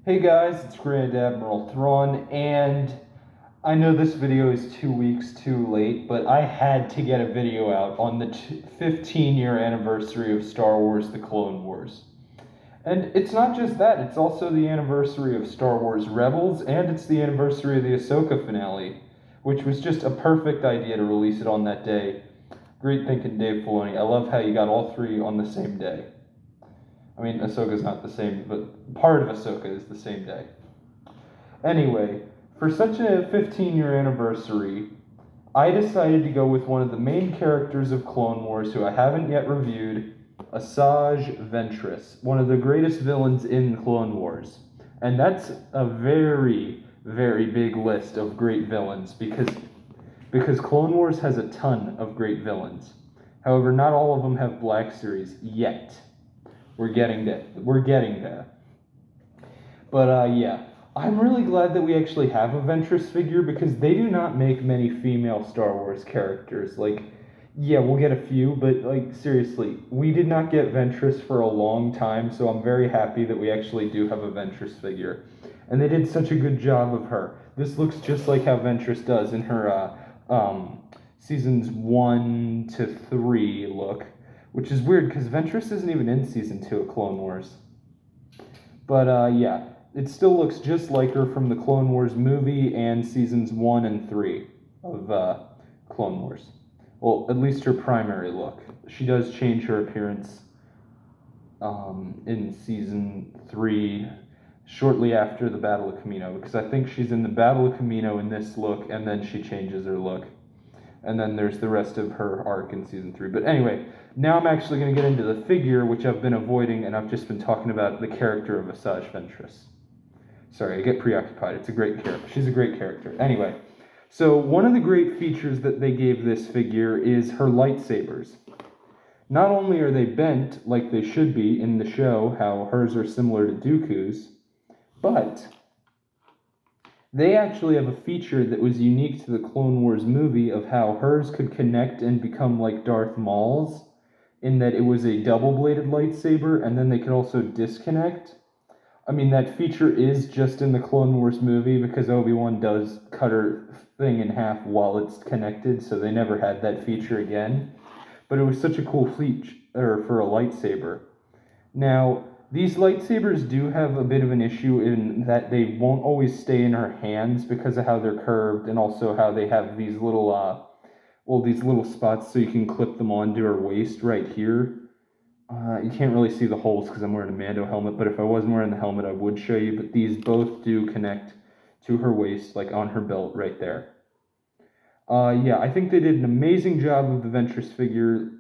Hey guys, it's Grand Admiral Thrawn, and I know this video is 2 weeks too late, but I had to get a video out on the 15-year anniversary of Star Wars The Clone Wars. And it's not just that, it's also the anniversary of Star Wars Rebels, and it's the anniversary of the Ahsoka finale, which was just a perfect idea to release it on that day. Great thinking, Dave Filoni. I love how you got all three on the same day. I mean, Ahsoka's not the same, but part of Ahsoka is the same day. Anyway, for such a 15-year anniversary, I decided to go with one of the main characters of Clone Wars who I haven't yet reviewed, Asajj Ventress, one of the greatest villains in Clone Wars. And that's a very, very big list of great villains because Clone Wars has a ton of great villains. However, not all of them have Black Series yet. We're getting there. But yeah, I'm really glad that we actually have a Ventress figure because they do not make many female Star Wars characters. Like, yeah, we'll get a few, but like seriously, we did not get Ventress for a long time, so I'm very happy that we actually do have a Ventress figure. And they did such a good job of her. This looks just like how Ventress does in her seasons 1 to 3 look. Which is weird because Ventress isn't even in season 2 of Clone Wars. But yeah, it still looks just like her from the Clone Wars movie and seasons 1 and 3 of Clone Wars. Well, at least her primary look. She does change her appearance in season 3 shortly after the Battle of Kamino, because I think she's in the Battle of Kamino in this look, and then she changes her look. And then there's the rest of her arc in season 3. But anyway, now I'm actually going to get into the figure, which I've been avoiding, and I've just been talking about the character of Asajj Ventress. Sorry, I get preoccupied. It's a great character. She's a great character. Anyway, so one of the great features that they gave this figure is her lightsabers. Not only are they bent like they should be in the show, how hers are similar to Dooku's, but they actually have a feature that was unique to the Clone Wars movie of how hers could connect and become like Darth Maul's, in that it was a double-bladed lightsaber, and then they could also disconnect. I mean, that feature is just in the Clone Wars movie because Obi-Wan does cut her thing in half while it's connected, so they never had that feature again. But it was such a cool feature for a lightsaber. Now, these lightsabers do have a bit of an issue in that they won't always stay in her hands because of how they're curved, and also how they have these little, these little spots so you can clip them onto her waist right here. You can't really see the holes because I'm wearing a Mando helmet, but if I wasn't wearing the helmet, I would show you. But these both do connect to her waist, like on her belt right there. Yeah, I think they did an amazing job of the Ventress figure.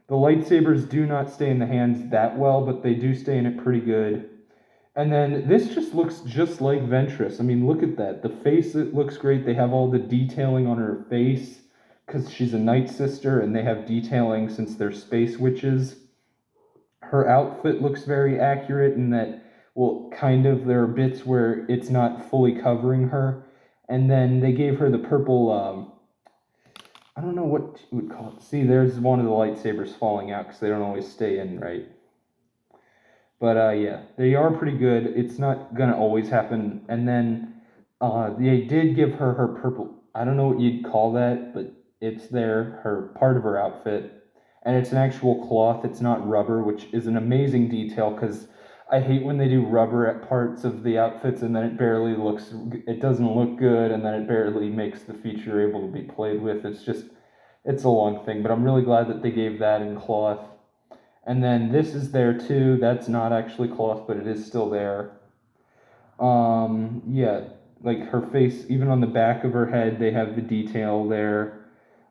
The lightsabers do not stay in the hands that well, but they do stay in it pretty good. And then this just looks just like Ventress. I mean, look at that. The face, it looks great. They have all the detailing on her face because she's a Night Sister, and they have detailing since they're space witches. Her outfit looks very accurate in that, well, kind of, there are bits where it's not fully covering her. And then they gave her the purple, I don't know what you would call it. See, there's one of the lightsabers falling out because they don't always stay in right. But yeah, they are pretty good. It's not gonna always happen. And then they did give her her purple. I don't know what you'd call that, but it's there, her part of her outfit, and it's an actual cloth. It's not rubber, which is an amazing detail because I hate when they do rubber at parts of the outfits and then it doesn't look good, and then it barely makes the feature able to be played with. It's a long thing, but I'm really glad that they gave that in cloth. And then this is there too. That's not actually cloth, but it is still there. Yeah, like her face, even on the back of her head, they have the detail there.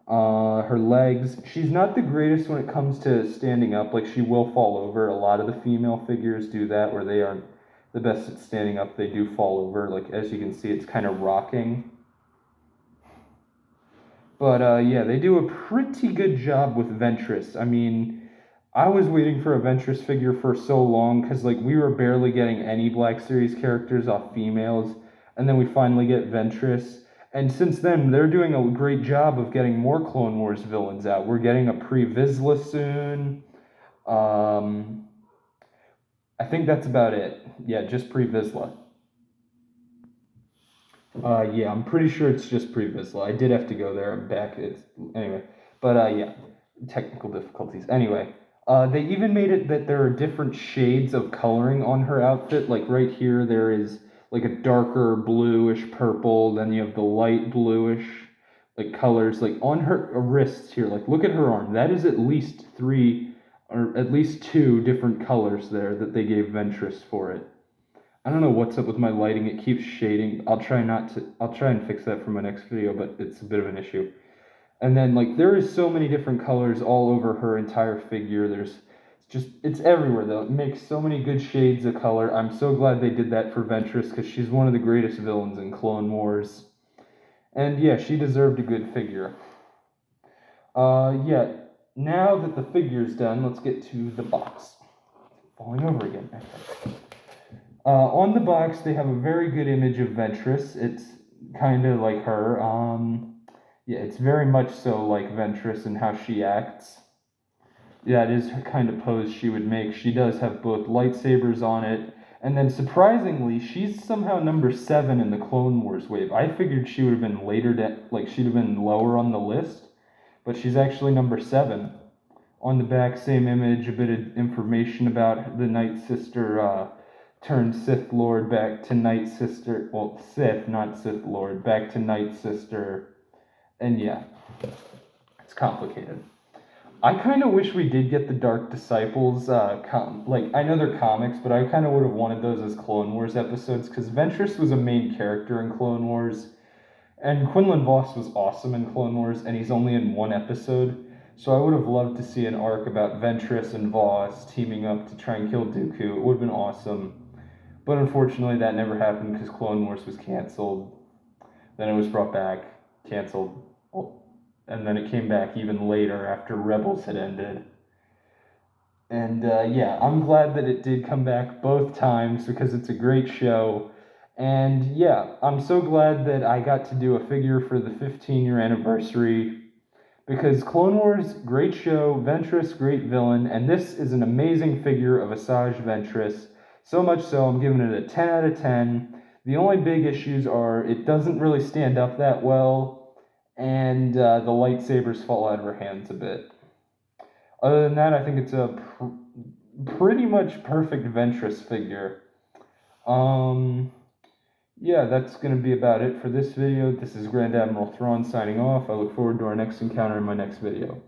Her legs, she's not the greatest when it comes to standing up. Like, she will fall over. A lot of the female figures do that, where they aren't the best at standing up. They do fall over. Like, as you can see, it's kind of rocking. But yeah, they do a pretty good job with Ventress. I mean, I was waiting for a Ventress figure for so long because, like, we were barely getting any Black Series characters off females, and then we finally get Ventress. And since then, they're doing a great job of getting more Clone Wars villains out. We're getting a Pre-Vizsla soon. I think that's about it. Yeah, just pre-Vizsla. Yeah, I'm pretty sure it's just pre-Vizsla. I did have to go there and back. Anyway, but yeah, technical difficulties. Anyway, they even made it that there are different shades of coloring on her outfit. Like right here, there is like a darker bluish purple. Then you have the light bluish like colors. Like on her wrists here. Like look at her arm. That is at least three or at least two different colors there that they gave Ventress for it. I don't know what's up with my lighting. It keeps shading. I'll try and fix that for my next video, but it's a bit of an issue. And then like there is so many different colors all over her entire figure. It's everywhere though. It makes so many good shades of color. I'm so glad they did that for Ventress because she's one of the greatest villains in Clone Wars. And yeah, she deserved a good figure. Yeah, now that the figure's done, let's get to the box. Falling over again. On the box, they have a very good image of Ventress. It's kind of like her. Yeah, it's very much so like Ventress and how she acts. That is her kind of pose she would make. She does have both lightsabers on it. And then surprisingly, she's somehow number 7 in the Clone Wars wave. I figured she would have been she'd have been lower on the list, but she's actually number 7. On the back, same image, a bit of information about the Night Sister turned Sith Lord back to Night Sister. Well, Sith, not Sith Lord, back to Night Sister. And yeah, it's complicated. I kind of wish we did get the Dark Disciples. I know they're comics, but I kind of would have wanted those as Clone Wars episodes because Ventress was a main character in Clone Wars, and Quinlan Vos was awesome in Clone Wars, and he's only in one episode. So I would have loved to see an arc about Ventress and Vos teaming up to try and kill Dooku. It would have been awesome. But unfortunately, that never happened because Clone Wars was canceled. Then it was brought back, canceled, and then it came back even later after Rebels had ended. And yeah, I'm glad that it did come back both times because it's a great show. And yeah, I'm so glad that I got to do a figure for the 15-year anniversary because Clone Wars, great show, Ventress, great villain, and this is an amazing figure of Asajj Ventress. So much so, I'm giving it a 10 out of 10. The only big issues are it doesn't really stand up that well, and the lightsabers fall out of her hands a bit. Other than that, I think it's a pretty much perfect Ventress figure. Yeah, that's going to be about it for this video. This is Grand Admiral Thrawn signing off. I look forward to our next encounter in my next video.